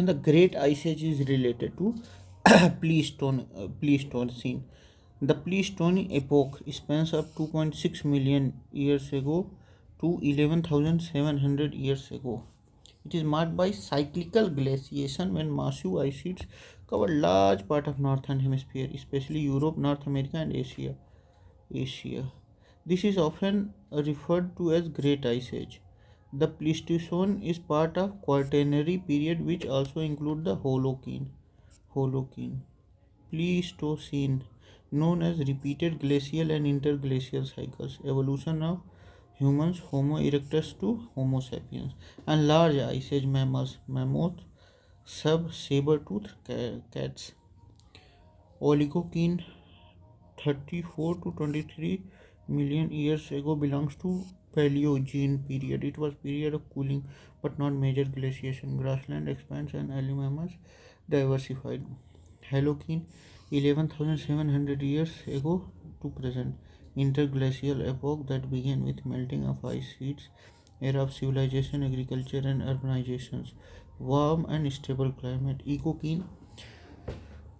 And the Great Ice Age is related to Pleistocene. The Pleistocene epoch spans up 2.6 million years ago to 11,700 years ago. It is marked by cyclical glaciation when massive ice sheets covered large part of northern hemisphere, especially Europe, North America, and Asia. This is often referred to as Great Ice Age. The Pleistocene is part of Quaternary period, which also include the Holocene, Pleistocene, known as repeated glacial and interglacial cycles, evolution of humans, Homo erectus to Homo sapiens, and large ice age mammals, mammoths, saber-toothed cats. Oligocene, 34 to 23 million years ago, belongs to Paleogene period. It was period of cooling but not major glaciation. Grassland expands and early mammals diversified. Holocene, 11,700 years ago to present. Interglacial epoch that began with melting of ice sheets. Era of civilization, agriculture, and urbanizations. Warm and stable climate. Ecocene,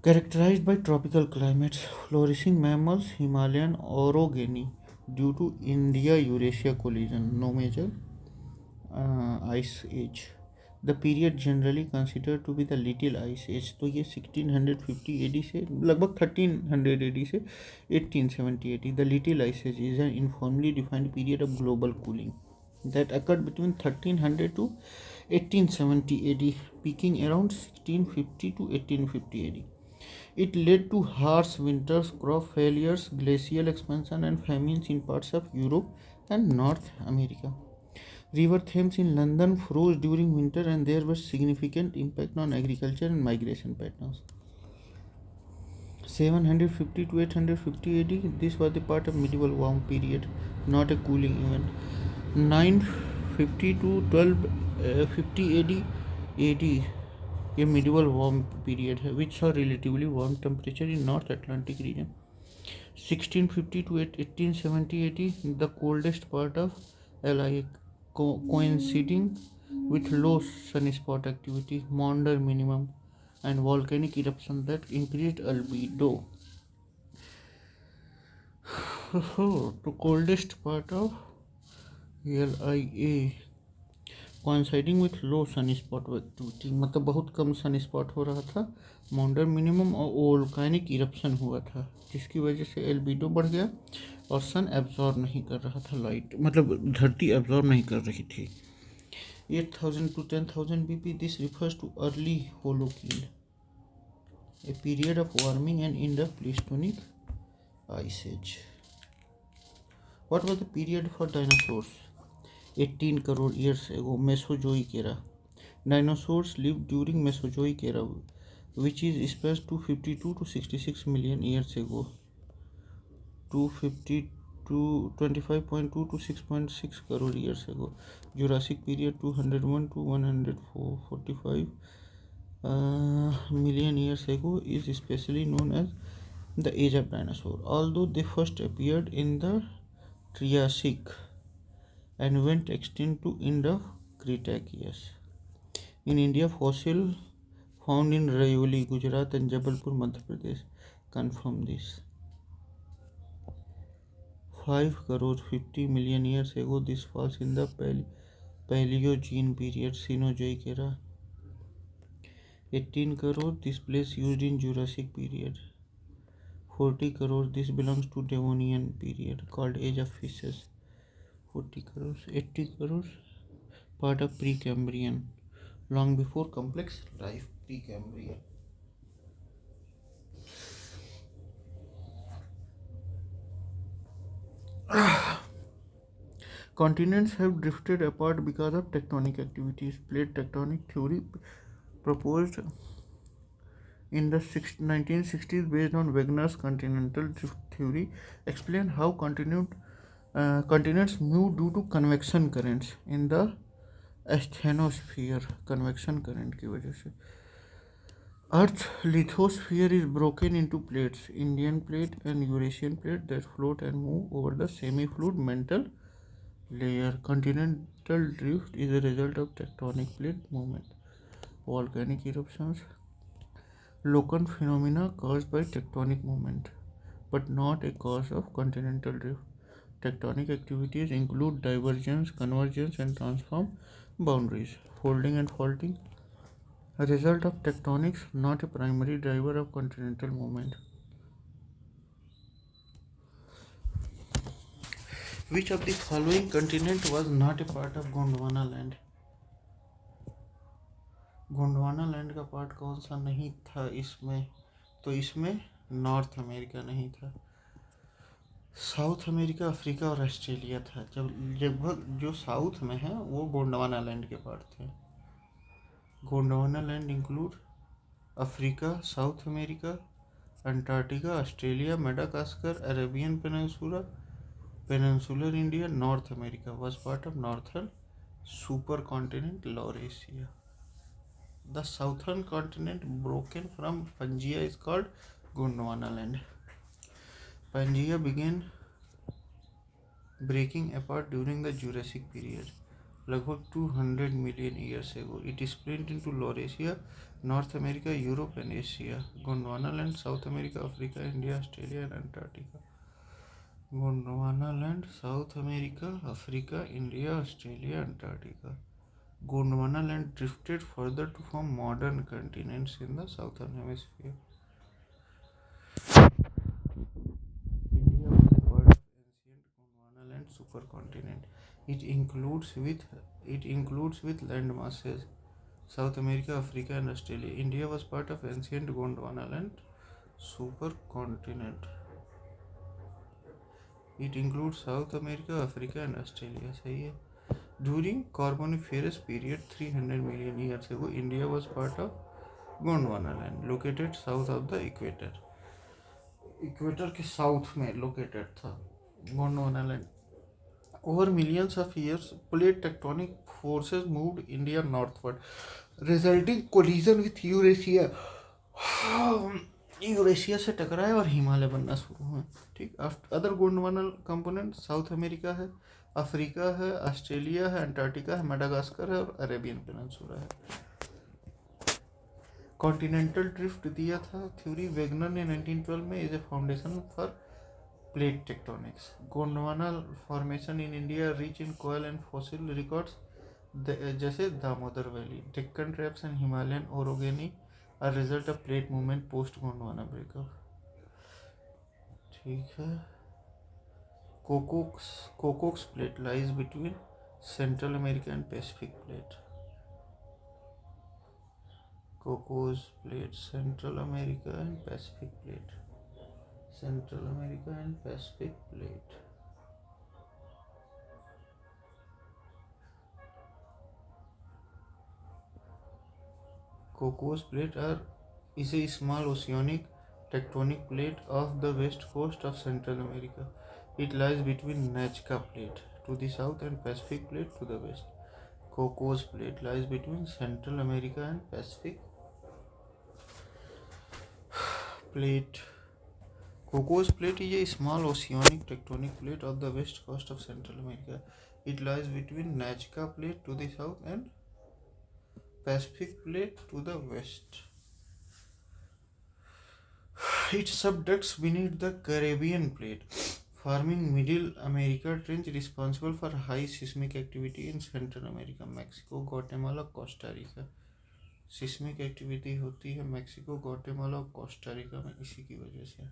characterized by tropical climates, flourishing mammals, Himalayan orogeny due to India-Eurasia collision, no major ice age. The period generally considered to be the little ice age, तो ये 1650 AD से लगभग 1300 AD से 1870 AD. The little ice age is an informally defined period of global cooling that occurred between 1300 to 1870 AD, peaking around 1650 to 1850 AD. It led to harsh winters, crop failures, glacial expansion, and famines in parts of Europe and North America. River Thames in London froze during winter, and there was significant impact on agriculture and migration patterns. 750 to 850 AD, this was the part of medieval warm period, not a cooling event. 950 to 1250 AD a medieval warm period which saw relatively warm temperature in North Atlantic region. 1650 to 1870 AD, the coldest part of LI, coinciding with low sunspot activity, Maunder minimum, and volcanic eruption that increased albedo. The coldest part of LIA coinciding with low sun spot activity, मतलब बहुत कम sun spot हो रहा था, Maunder minimum और volcanic eruption हुआ था जिसकी वजह से एल्बिडो बढ़ गया और सन एब्जॉर्ब नहीं कर रहा था लाइट, मतलब धरती एब्जॉर्ब नहीं कर रही थी. 8000 to 10,000 BP, this refers to early Holocene, a period of warming and in the Pleistocene ice age. What was the period for dinosaurs? 18 crore years ago, Mesozoic era. Dinosaurs lived during Mesozoic era, which is spans 252 to 66 million years ago. 250 to 25.2 to 6.6 crore years ago. Jurassic period 201 to 145 million years ago is especially known as the age of dinosaur. Although they first appeared in the Triassic and went extinct to end of Cretaceous. In India, fossil found in Rayoli, Gujarat and Jabalpur, Madhya Pradesh confirm this. 5 crore 50 million years ago, this falls in the Paleogene period, Cenozoic era. 18 crore, this place used in Jurassic period. 40 crore, this belongs to Devonian period called Age of Fishes. 40 crores, 80 crores, part of Precambrian, long before complex life, Precambrian. Continents have drifted apart because of tectonic activities. Plate tectonic theory proposed in the 1960s based on Wegener's continental drift theory explained how continents move due to convection currents in the asthenosphere. convection current की वजह से Earth's lithosphere is broken into plates, Indian plate and Eurasian plate, that float and move over the semi-fluid mantle layer. Continental drift is a result of tectonic plate movement. volcanic eruptions, local phenomena caused by tectonic movement, but not a cause of continental drift. Tectonic activities include divergence, convergence, and transform boundaries. Folding and faulting, a result of tectonics, not a primary driver of continental movement. Which of the following continent was not a part of Gondwana land? Gondwana land का part कौन सा नहीं था इसमें? तो इसमें north America नहीं था, साउथ अमेरिका, अफ्रीका और ऑस्ट्रेलिया था। जब लगभग जो साउथ में है वो गोंडवाना लैंड के पार्ट थे। Gondwana land include Africa, south America, Antarctica, Australia, Madagascar, Arabian peninsula, peninsular India, north America was part of northern supercontinent Laurasia. The southern continent broken from Pangaea is called Gondwana land. Pangaea began breaking apart during the Jurassic period, लगभग 200 million years ago. It is split into Laurasia, North America, Europe and Asia. Gondwana land, South America, Africa, India, Australia and Antarctica. Gondwana land, South America, Africa, India, Australia, Antarctica. Gondwana land drifted further to form modern continents in the southern hemisphere. India was a part of ancient Gondwana land supercontinent. It includes with land masses South America, Africa and Australia. India was part of ancient Gondwana land supercontinent. It includes South America, Africa and Australia. सही है. During Carboniferous period 300 million years ago, India was part of Gondwana land, located south of the equator. Equator के south में located था Gondwana land. Over millions of years, plate tectonic forces moved India northward, resulting collision with Eurasia. Eurasia से टकराए और हिमालय बनना शुरू हुए. ठीक. Other Gondwana component South America है, अफ्रीका है, ऑस्ट्रेलिया है, अंटार्कटिका है, मेडागास्कर है और अरेबियन पेनिनसुला है. कॉन्टिनेंटल ड्रिफ्ट दिया था थ्योरी वेगनर ने 1912 में is a foundation for plate tectonics. Gondwana formation in India rich in coal and fossil records जैसे Damodar valley. Deccan traps and Himalayan orogeny are result of plate movement post Gondwana breakup. ठीक है. Cocos plate lies between Central America and Pacific plate. Cocos plate, Central America and Pacific plate. Central America and Pacific plate. Cocos plate is a small oceanic tectonic plate of the west coast of Central America. It lies between Nazca plate to the south and Pacific plate to the west. Cocos plate lies between Central America and Pacific plate. Cocos plate is a small oceanic tectonic plate of the west coast of Central America. It lies between Nazca plate to the south and Pacific plate to the west. It subducts beneath the Caribbean plate, forming Middle America Trench responsible for high seismic activity in Central America, Mexico, Guatemala, Costa Rica. Seismic activity होती है Mexico, Guatemala और Costa Rica में इसी की वजह से.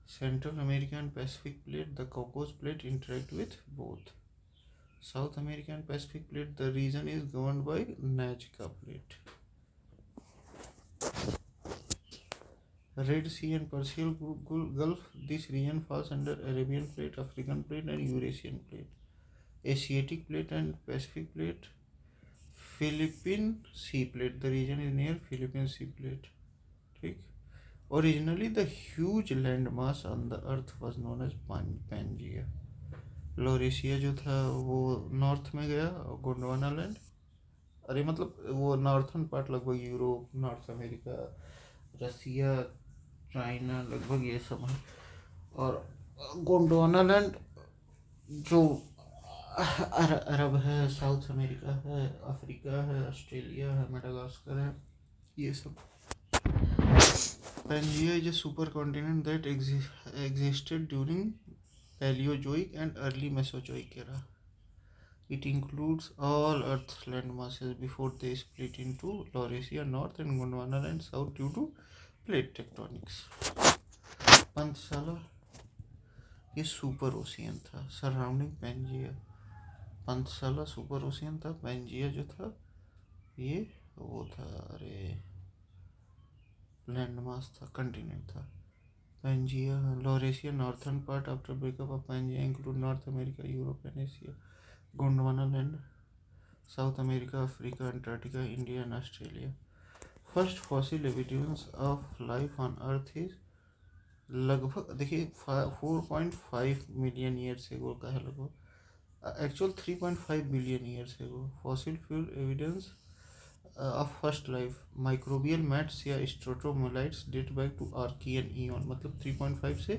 Central America and Pacific plate, the Cocos plate interact with both. South America and Pacific plate, the region is governed by Nazca plate. Red sea and Persian gulf, this region falls under Arabian plate, African plate and Eurasian plate. Asiatic plate and Pacific plate, Philippine Sea Plate, the region is near Philippine Sea Plate. ठीक. Originally the huge landmass on the earth was known as Pangaea. Laurasia जो था वो north में गया, Gondwana land, अरे मतलब वो northern part लगभग यूरोप, नॉर्थ अमेरिका, रसिया, चाइना लगभग ये सब है. और गोंडवाना लैंड जो अरब है, साउथ अमेरिका है, अफ्रीका है, ऑस्ट्रेलिया है, मेडागास्कर है, ये सब। Pangaea is a supercontinent that existed during Paleozoic and early Mesozoic era. It includes all Earth's land masses before they split into Laurasia North and Gondwana and South due to plate tectonics. पंथशाला ये super ocean था surrounding Pangaea. पंथशाला super ocean था, Pangaea जो था ये वो था, अरे land mass था, कंटिनेंट था। Pangaea, Laurasia, northern part after breakup of Pangaea include North America, Europe and Asia, Gondwana land, South America, Africa, Antarctica, India and Australia. First fossil evidence of life on Earth is लगभग देखिए 4.5 million years ago का है, लगभग actual 3.5 billion years ago. Fossil fuel evidence of first life microbial mats या stromatolites date back to Archean eon, मतलब 3.5 से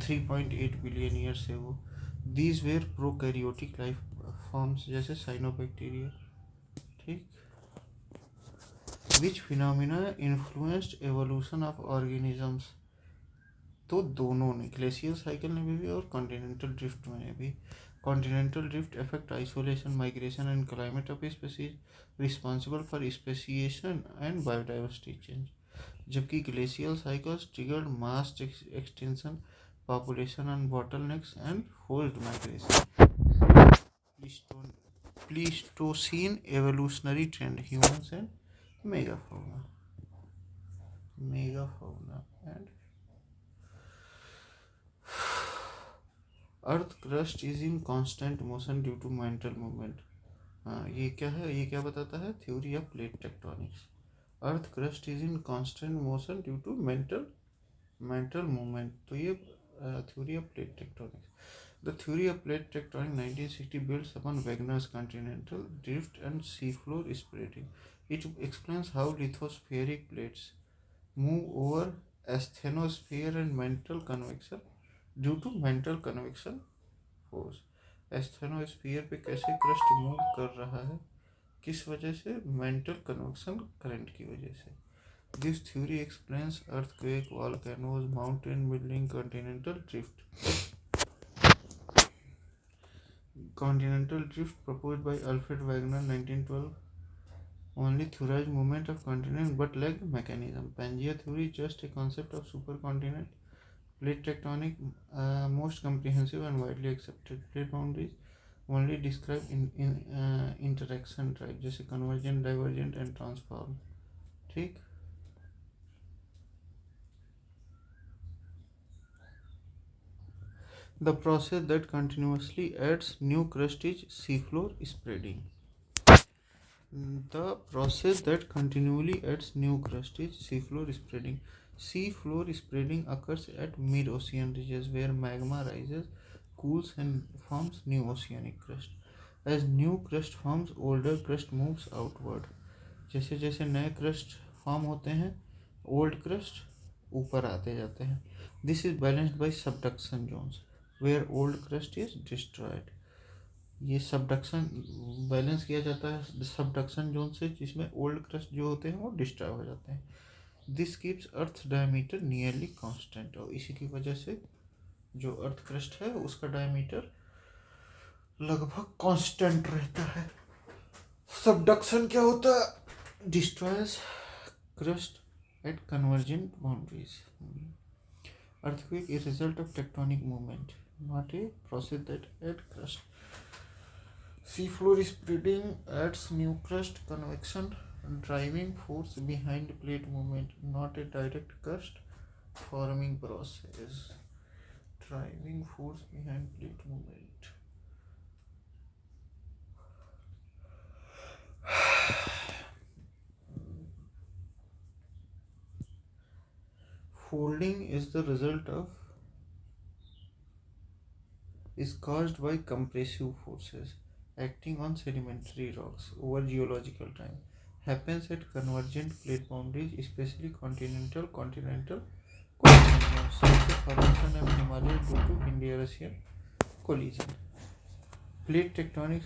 3.8 billion years है वो। These were prokaryotic life forms जैसे साइनोबैक्टीरिया, ठीक। Which phenomena influenced evolution of organisms, तो दोनों ने, ग्लेशियर साइकिल में भी और कॉन्टिनेंटल ड्रिफ्ट में भी। Continental drift affect isolation, migration and climate of species responsible for speciation and biodiversity change, जबकि glacial cycles triggered mass extension, population and bottlenecks and forced migration. Pleistocene evolutionary trend, humans and megafauna and earth crust is in constant motion due to mantle movement. हाँ, ये क्या है, ये क्या बताता है, theory of plate tectonics. Earth crust is in constant motion due to mantle movement, तो ये theory of plate tectonics. The theory of plate tectonics 1960 builds upon Wegener's continental drift and seafloor spreading. It explains how lithospheric plates move over asthenosphere and mantle convection due to mantle convection force. Asthenosphere पे कैसे crust move कर रहा है, किस वजह से, mental convection current की वजह से। This theory explains earthquake, volcanoes, mountain building, continental drift. Continental drift proposed by Alfred Wegener 1912 only theorized movement of continent but lacked mechanism. Pangaea theory just a concept of supercontinent. Plate tectonic most comprehensive and widely accepted. Plate boundaries only describe interaction type जैसे convergent, divergent and transform, ठीक। The process that continuously adds new crust is seafloor spreading. The process that continually adds new crust is seafloor spreading. Seafloor spreading occurs at mid-ocean ridges where magma rises, cools and forms new oceanic crust. As new crust forms, older crust moves outward. जैसे जैसे नए crust form होते हैं, old crust ऊपर आते जाते हैं। This is balanced by subduction zones where old crust is destroyed. ये सबडक्शन बैलेंस किया जाता है सबडक्शन जोन से, जिसमें ओल्ड क्रस्ट जो होते हैं वो डिस्ट्रॉय हो जाते हैं। This keeps earth diameter nearly constant, और इसी की वजह से जो अर्थ क्रस्ट है उसका डायमीटर लगभग कांस्टेंट रहता है। सबडक्शन क्या होता है, destroys crust at convergent boundaries. Earthquake is a result of tectonic movement, not a process that adds crust. Seafloor spreading adds new crust, convection, driving force behind plate movement, not a direct crust forming process. Driving force behind plate movement. Folding is the result of is caused by compressive forces acting on sedimentary rocks over geological time. Happens at convergent plate boundaries, especially continental coastal zones, such as formation of Himalaya due to Indo-Eurasian collision. Plate tectonics.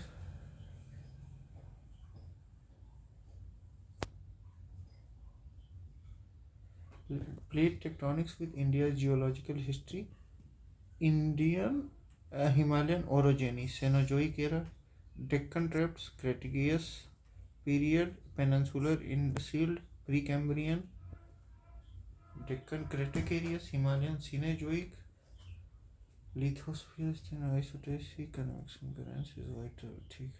Plate tectonics with India's geological history. Indian Himalayan orogeny, Cenozoic era, Deccan Trapes, Cretaceous period, Peninsular Sealed, Precambrian, Deccan Cretaceous, Himalayan Cenozoic, Lithosphere, Isotachy, convection currents is vital. ठीक.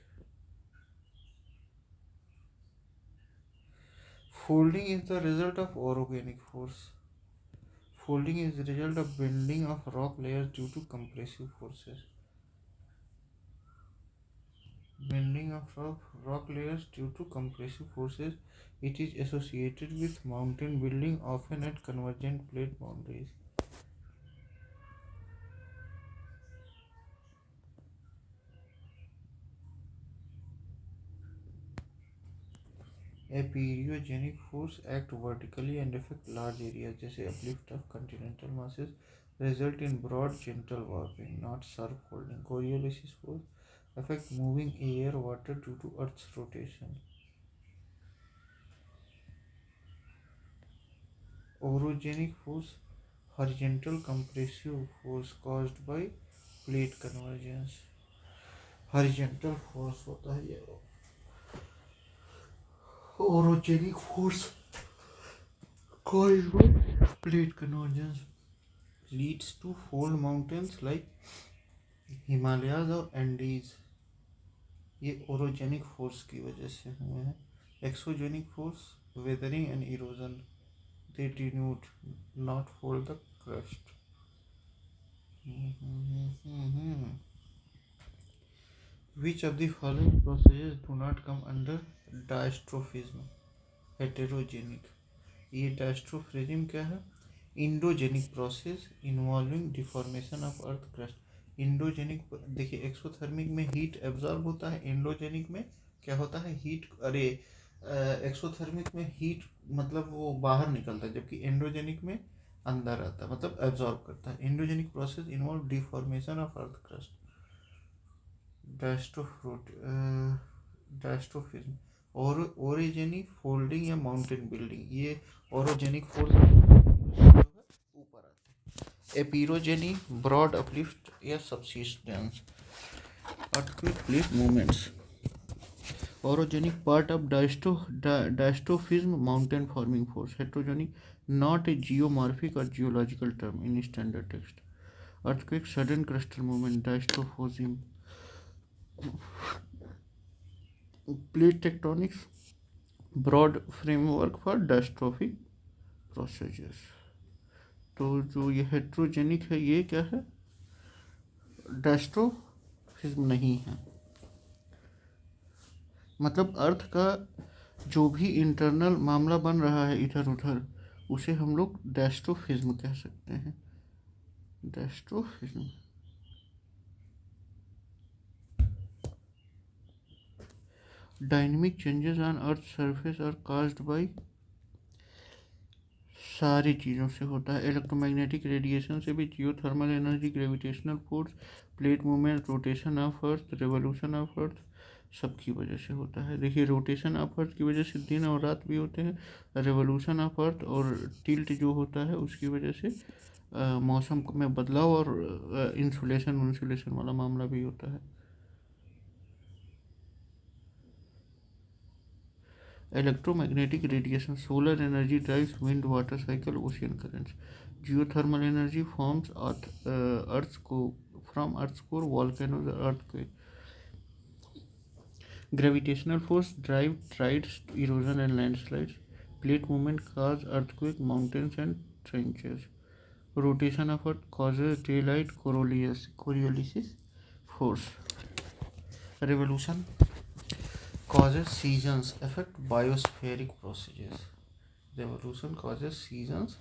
Folding is the result of orogenic force. Folding is the result of bending of rock layers due to compressive forces. Bending of rock layers due to compressive forces. It is associated with mountain building, often at convergent plate boundaries. A periogenic force act vertically and affect large areas, जैसे uplift of continental masses result in broad gentle warping, not sharp folding. Coriolis force affect moving air, water due to Earth's rotation. Orogenic force, horizontal compressive force caused by plate convergence. horizontal force होता है ये. Orogenic force caused by plate convergence leads to fold mountains like Himalayas और Andes. ये orogenic force की वजह से हुए हैं. Exogenic force, weathering and erosion, they denude, not fold the crust. Which of the following processes do not come under diastrophism? Heterogenic. ये diastrophism क्या है? Endogenic process involving deformation of earth crust. Endogenic, देखिए exothermic में heat absorb होता है, endogenic में क्या होता है? हीट, अरे एक्सोथर्मिक में हीट मतलब वो बाहर निकलता है, जबकि एंडोजेनिक में अंदर आता है, मतलब एब्जॉर्ब करता है. Endogenic process involve deformation of earth crust. Diastrophism. और ओरिजेनिक फोल्डिंग या माउंटेन बिल्डिंग, ये ओरोजेनिक फोर्स ऊपर आते हैं. एपिरोजेनी ब्रॉड अपलिफ्ट या subsistence. Earthquake plate movements. Orogenic part of diastrophism, mountain forming force. Heterogenic, not a geomorphic or geological term in standard text. Earthquake, sudden crustal movement, diastrophism. Plate tectonics, broad framework for diastrophic processes. तो जो ये हेट्रोजेनिक है ये क्या है? Diastrophism नहीं है. मतलब अर्थ का जो भी इंटरनल मामला बन रहा है इधर उधर, उसे हम लोग डायस्ट्रोफिज्म कह सकते हैं. Diastrophism. Dynamic changes on earth surface are caused by, सारी चीज़ों से होता है. इलेक्ट्रोमैग्नेटिक रेडिएशन से भी, geothermal energy, gravitational force, plate movement, rotation of earth, revolution of earth, सबकी वजह से होता है. देखिए रोटेशन ऑफ अर्थ की वजह से दिन और रात भी होते हैं. रेवोल्यूशन ऑफ अर्थ और टिल्ट जो होता है उसकी वजह से मौसम में बदलाव और इंसुलेशन वाला मामला भी होता है. Electromagnetic radiation, solar energy drives wind, water cycle, ocean currents. Geothermal energy forms from Earth's core, volcanoes, earthquake. Gravitational force drive tides, erosion and landslides. Plate movement cause earthquake, mountains and trenches. Rotation of Earth causes daylight Coriolis force. Revolution causes seasons, affect biospheric processes. Revolution causes seasons,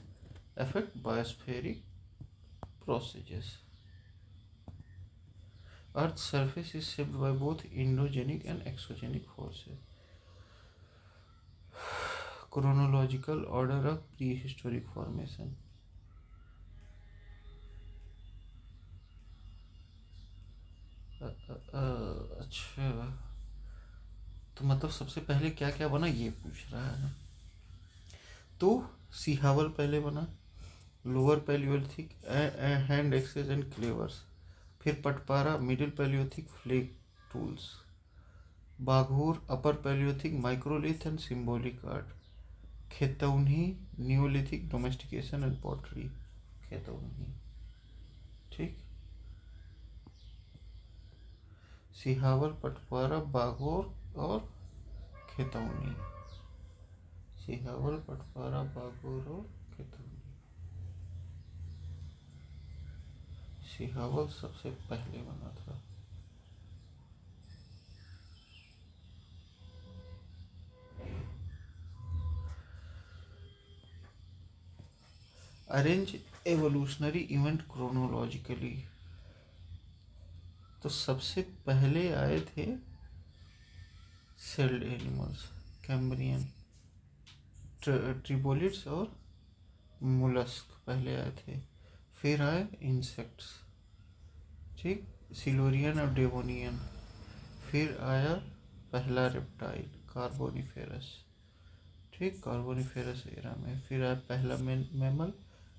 affect biospheric processes. Earth's surface is shaped by both endogenic and exogenic forces. Chronological order of prehistoric formation. अच्छा, तो मतलब सबसे पहले क्या क्या बना ये पूछ रहा है। तो सिहावल पहले बना, lower palaeolithic hand axes and cleavers. फिर Patpara middle palaeolithic flake tools. Baghor upper palaeolithic microlith and symbolic art. Khetauni neolithic domestication and pottery. Khetauni, ठीक। सिहावल, पटपारा, बाघोर और खेतौनी। सिहावल, पटपारा, बाघोर और खेतौनी। सिहावल सबसे पहले बना था। Arrange evolutionary event chronologically. तो सबसे पहले आए थे सेल्ड एनिमल्स, कैम्ब्रियन, ट्रिबोलिट्स और मुलस्क पहले आए थे। फिर आए इंसेक्ट्स, ठीक, सिलोरियन और डेवोनियन। फिर आया पहला रेप्टाइल कार्बोनिफेरस, ठीक, कार्बोनिफेरस एरा में। फिर आया पहला मैमल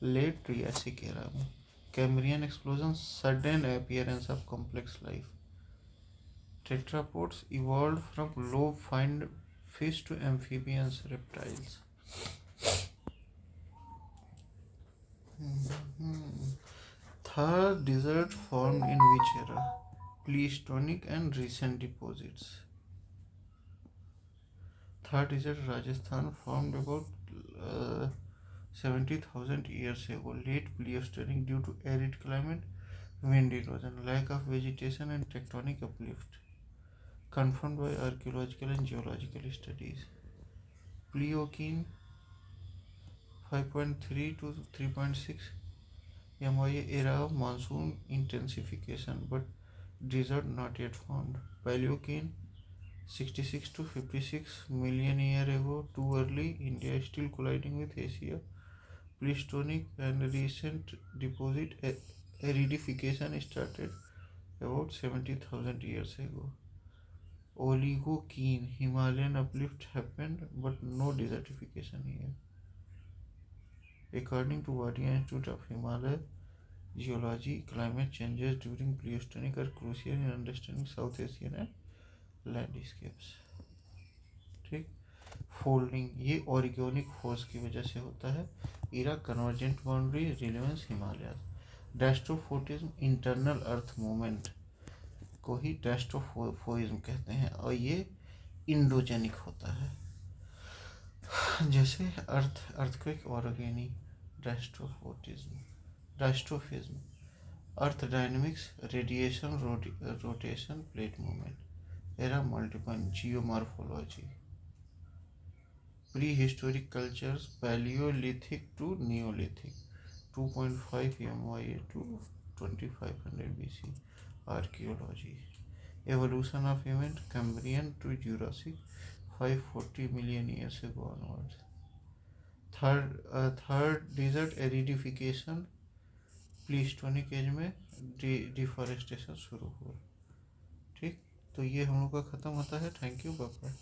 लेट ट्रियासिक एरा में। Cambrian explosion, sudden appearance of complex life. Tetrapods evolved from lobe-finned fish to amphibians, reptiles. Thar desert formed in which era? Pleistonic and recent deposits. Thar desert, Rajasthan, formed about 70,000 years ago. Late Pleistocene due to arid climate, wind erosion, lack of vegetation, and tectonic uplift. Confirmed by archaeological and geological studies. Pliocene 5.3 to 3.6 MYA era of monsoon intensification, but desert not yet found. Paleocene 66 to 56 million year ago, too early. India is still colliding with Asia. Pleistonic and recent deposit aridification started about 70,000 years ago. Oligocene, Himalayan uplift happened, but no desertification here. According to Wadia Institute of Himalaya Geology, climate changes during Pleistocene are crucial in understanding South Asian and landscapes. ठीक। Folding, ये organic force की वजह से होता है। Era convergent boundary relevance Himalaya. Diastrophism, internal earth movement को ही डेस्ट्रोफोइज्म कहते हैं, और ये इंडोजेनिक होता है। जैसे earthquake, orogeny. Diastrophism, earth dynamics, radiation, rotation, plate movement. Era multiple, geomorphology. Prehistoric cultures, palaeolithic to neolithic 2.5 MYA to 2500 BC। Archaeology. Evolution of event, Cambrian to Jurassic 540 million years ago onwards. Third desert aridification, Pleistocene age में deforestation शुरू हुआ। ठीक, तो ये हम लोग का ख़त्म होता है। Thank you, bye bye.